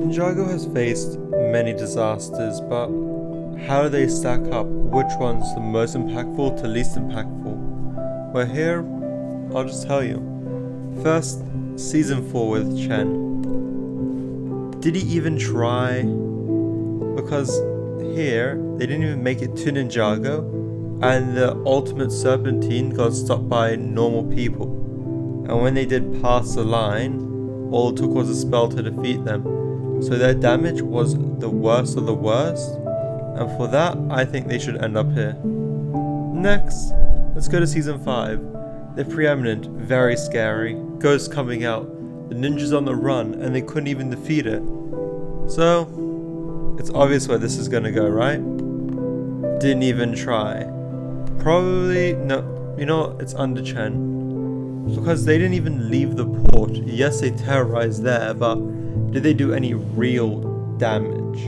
Ninjago has faced many disasters, but how do they stack up? Which one's the most impactful to least impactful? Well, here, I'll just tell you. First, Season 4 with Chen. Did he even try? Because here, they didn't even make it to Ninjago, and the ultimate Serpentine got stopped by normal people. And when they did pass the line, all it took was a spell to defeat them. So their damage was the worst of the worst, and for that, I think they should end up here. Next, let's go to Season 5. The Preeminent, very scary. Ghost coming out, the ninjas on the run, and they couldn't even defeat it. So, it's obvious where this is gonna go, right? Didn't even try. Probably, no, you know what, it's under Chen. Because they didn't even leave the port. Yes, they terrorized there, but did they do any real damage?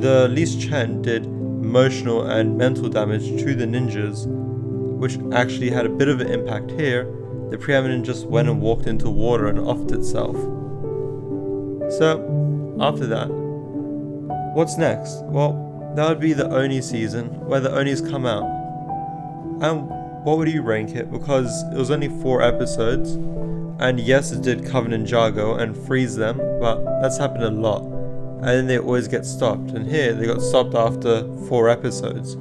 The least Chen did emotional and mental damage to the ninjas, which actually had a bit of an impact here. The Preeminent just went and walked into water and offed itself. So, after that, what's next? Well, that would be the Oni season, where the Onis come out. And what would you rank it? Because it was only 4 episodes, and yes, it did cover Ninjago and freeze them, but that's happened a lot. And then they always get stopped, and here they got stopped after 4 episodes,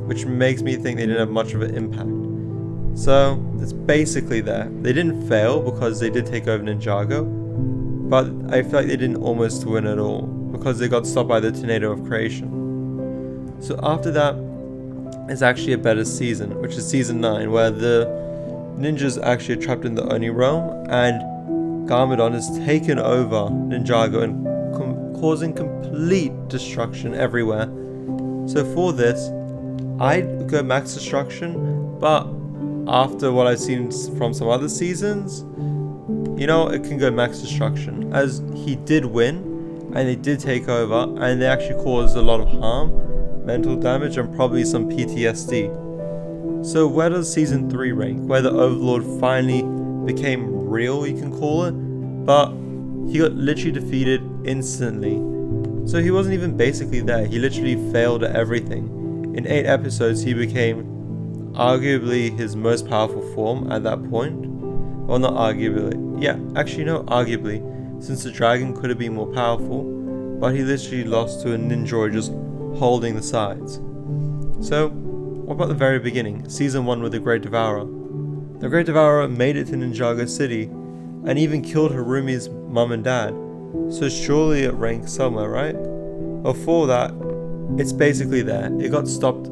which makes me think they didn't have much of an impact. So, it's basically there. They didn't fail because they did take over Ninjago, but I feel like they didn't almost win at all, because they got stopped by the Tornado of Creation. So after that, it's actually a better season, which is Season 9, where the ninjas actually are trapped in the Oni realm, and Garmadon has taken over Ninjago and causing complete destruction everywhere. So for this, I'd go max destruction, but after what I've seen from some other seasons, you know, it can go max destruction, as he did win, and they did take over, and they actually caused a lot of harm, mental damage, and probably some PTSD. So where does Season 3 rank? Where the Overlord finally became real, you can call it, but he got literally defeated instantly. So he wasn't even basically there, he literally failed at everything. In 8 episodes, he became arguably his most powerful form at that point. Well, not arguably. Yeah, actually no, arguably, since the dragon could have been more powerful, but he literally lost to a ninja just holding the sides. So, what about the very beginning, Season 1 with the Great Devourer? The Great Devourer made it to Ninjago City, and even killed Harumi's mum and dad, so surely it ranks somewhere, right? Before that, it's basically there. It got stopped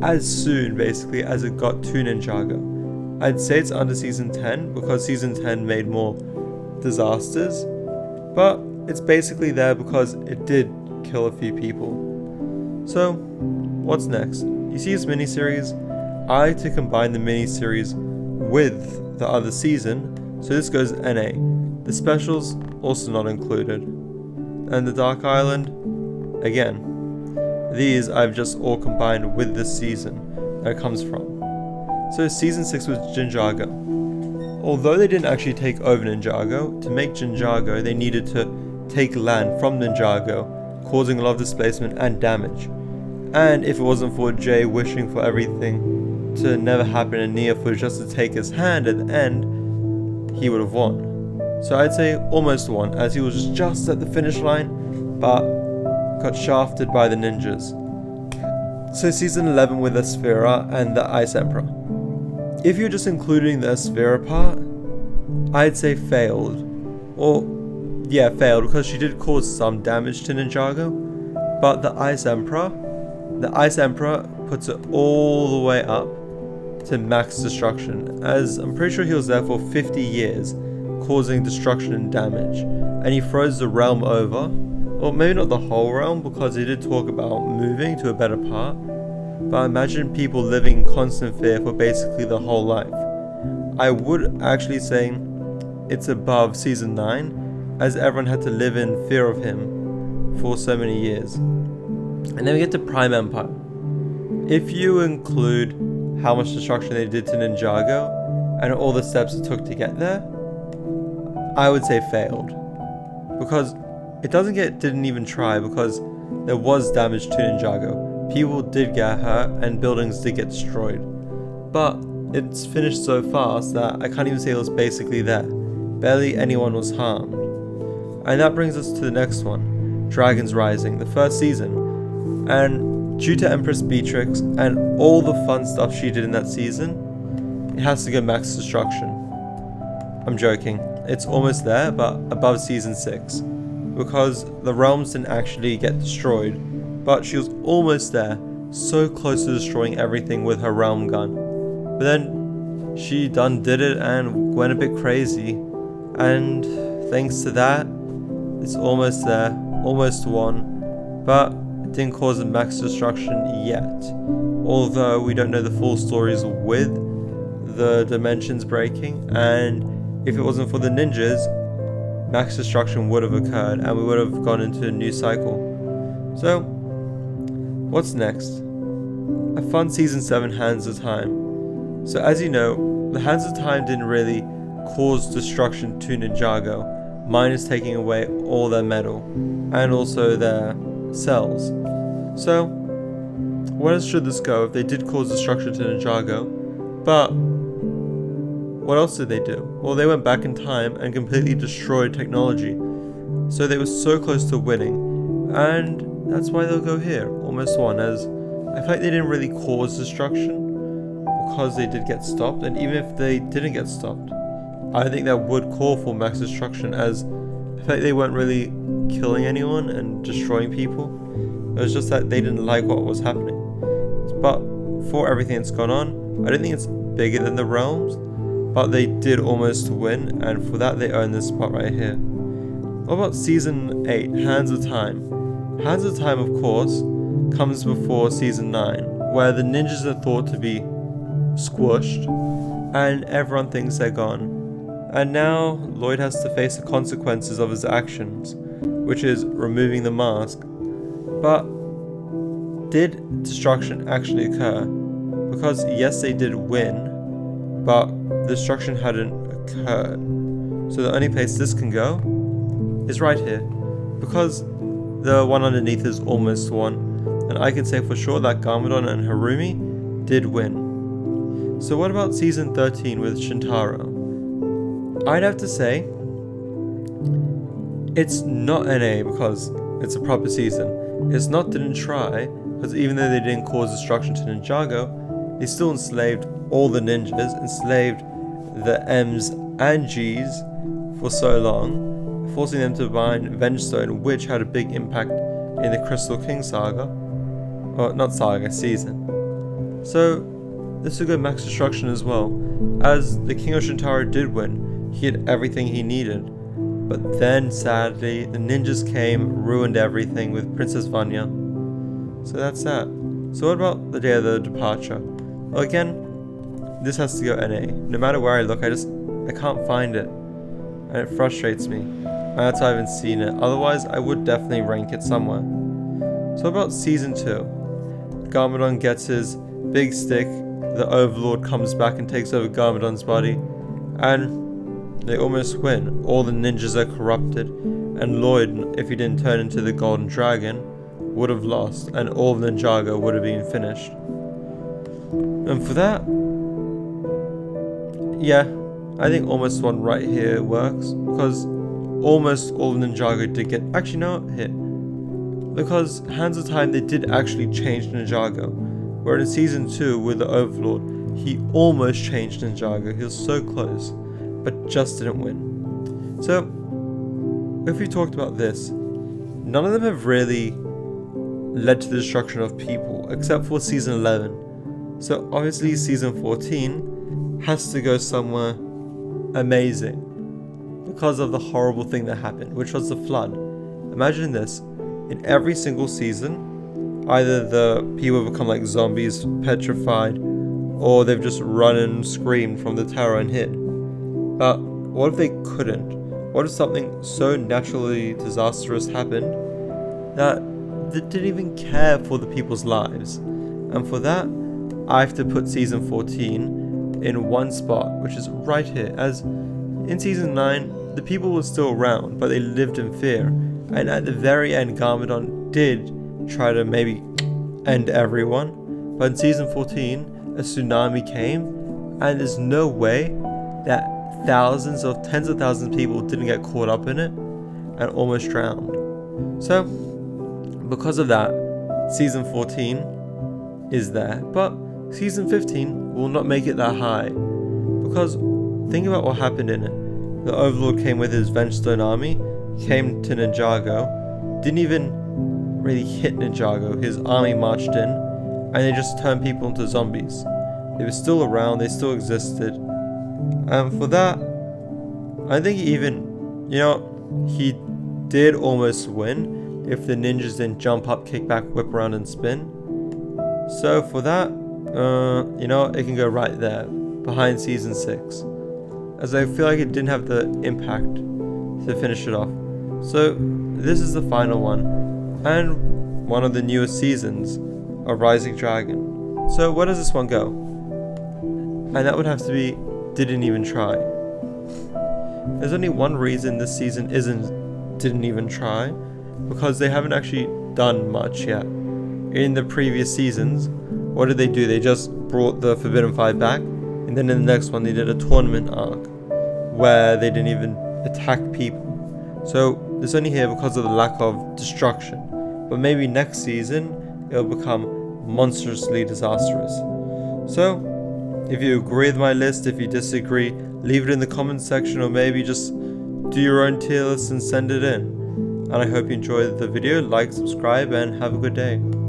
as soon, basically, as it got to Ninjago. I'd say it's under Season 10, because Season 10 made more disasters, but it's basically there because it did kill a few people. So, what's next? You see this miniseries? I like to combine the miniseries with the other season, so this goes NA. The specials also not included. And the Dark Island, again. These I've just all combined with this season that it comes from. So Season 6 was Ninjago. Although they didn't actually take over Ninjago, to make Ninjago they needed to take land from Ninjago, causing a lot of displacement and damage. And if it wasn't for Jay wishing for everything to never happen and Nia for just to take his hand at the end, he would have won. So I'd say almost won, as he was just at the finish line, but got shafted by the ninjas. So Season 11 with Asphera and the Ice Emperor. If you're just including the Asphera part, I'd say failed. Or, yeah, failed, because she did cause some damage to Ninjago, but the Ice Emperor puts it all the way up to max destruction, as I'm pretty sure he was there for 50 years, causing destruction and damage, and he throws the realm over. Well, maybe not the whole realm, because he did talk about moving to a better part, but imagine people living in constant fear for basically their whole life. I would actually say it's above Season 9, as everyone had to live in fear of him for so many years. And then we get to Prime Empire. If you include how much destruction they did to Ninjago, and all the steps it took to get there, I would say failed. Because it didn't even try because there was damage to Ninjago. People did get hurt and buildings did get destroyed. But it's finished so fast that I can't even say it was basically there. Barely anyone was harmed. And that brings us to the next one, Dragons Rising, the first season. And due to Empress Beatrix and all the fun stuff she did in that season, it has to go max destruction. I'm joking, it's almost there, but above season 6. Because the realms didn't actually get destroyed, but she was almost there, so close to destroying everything with her realm gun. But then she did it and went a bit crazy, and thanks to that, it's almost there, almost won, but it didn't cause a max destruction yet. Although we don't know the full stories with the dimensions breaking, and if it wasn't for the ninjas, max destruction would have occurred and we would have gone into a new cycle. So, what's next? A fun season 7 Hands of Time. So as you know, the Hands of Time didn't really cause destruction to Ninjago, minus taking away all their metal and also their cells. So, where should this go if they did cause destruction to Ninjago? But what else did they do? Well, they went back in time and completely destroyed technology. So they were so close to winning, and that's why they'll go here, almost won, as I feel like they didn't really cause destruction because they did get stopped, and even if they didn't get stopped, I think that would call for max destruction, as I feel like they weren't really killing anyone and destroying people. It was just that they didn't like what was happening. But for everything that's gone on, I don't think it's bigger than the realms, but they did almost win, and for that they earn this spot right here. What about season 8, Hands of Time? Hands of Time, of course, comes before season 9, where the ninjas are thought to be squished, and everyone thinks they're gone. And now Lloyd has to face the consequences of his actions, which is removing the mask. But did destruction actually occur? Because yes, they did win, but destruction hadn't occurred. So the only place this can go is right here, because the one underneath is almost won, and I can say for sure that Garmadon and Harumi did win. So what about season 13 with Shintaro? I'd have to say it's not an A because it's a proper season. It's not didn't try, because even though they didn't cause destruction to Ninjago, they still enslaved all the ninjas, enslaved the M's and G's for so long, forcing them to bind Vengestone, which had a big impact in the Crystal King saga. Or not saga, season. So this would go max destruction as well, as the King of Shintaro did win. He had everything he needed. But then sadly the ninjas came, ruined everything with Princess Vanya. So that's that. So what about the day of the departure? Well, again, this has to go NA. No matter where I look, I can't find it. And it frustrates me. And that's why I haven't seen it. Otherwise, I would definitely rank it somewhere. So about season 2. Garmadon gets his big stick. The Overlord comes back and takes over Garmadon's body. And they almost win. All the ninjas are corrupted. And Lloyd, if he didn't turn into the Golden Dragon, would have lost. And all of Ninjago would have been finished. And for that, yeah, I think almost one right here works, because almost all of Ninjago did get, actually no, hit. Because Hands of Time, they did actually change Ninjago, where in season 2 with the Overlord, he almost changed Ninjago. He was so close, but just didn't win. So, if we talked about this, none of them have really led to the destruction of people, except for season 11. So obviously season 14 has to go somewhere amazing because of the horrible thing that happened, which was the flood. Imagine this, in every single season, either the people become like zombies, petrified, or they've just run and screamed from the tower and hid. But what if they couldn't? What if something so naturally disastrous happened that they didn't even care for the people's lives? And for that, I have to put season 14 in one spot, which is right here, as in season 9, the people were still around, but they lived in fear, And at the very end, Garmadon did try to maybe end everyone. But in season 14, a tsunami came, and there's no way that thousands of tens of thousands of people didn't get caught up in it and almost drowned. So, because of that, season 14 is there, but season 15 will not make it that high. Because think about what happened in it. The Overlord came with his Vengestone army, came to Ninjago, didn't even really hit Ninjago, his army marched in, and they just turned people into zombies. They were still around, they still existed. And for that, I think even, he did almost win if the ninjas didn't jump up, kick back, whip around and spin. So for that, it can go right there, behind season 6. As I feel like it didn't have the impact to finish it off. So this is the final one, and one of the newest seasons of Rising Dragon. So where does this one go? And that would have to be didn't even try. There's only one reason this season didn't even try, because they haven't actually done much yet. In the previous seasons, what did they do? They just brought the Forbidden Five back, and then in the next one they did a tournament arc where they didn't even attack people. So it's only here because of the lack of destruction. But maybe next season it'll become monstrously disastrous. So if you agree with my list, if you disagree, leave it in the comments section, or maybe just do your own tier list and send it in. And I hope you enjoyed the video. Like, subscribe, and have a good day.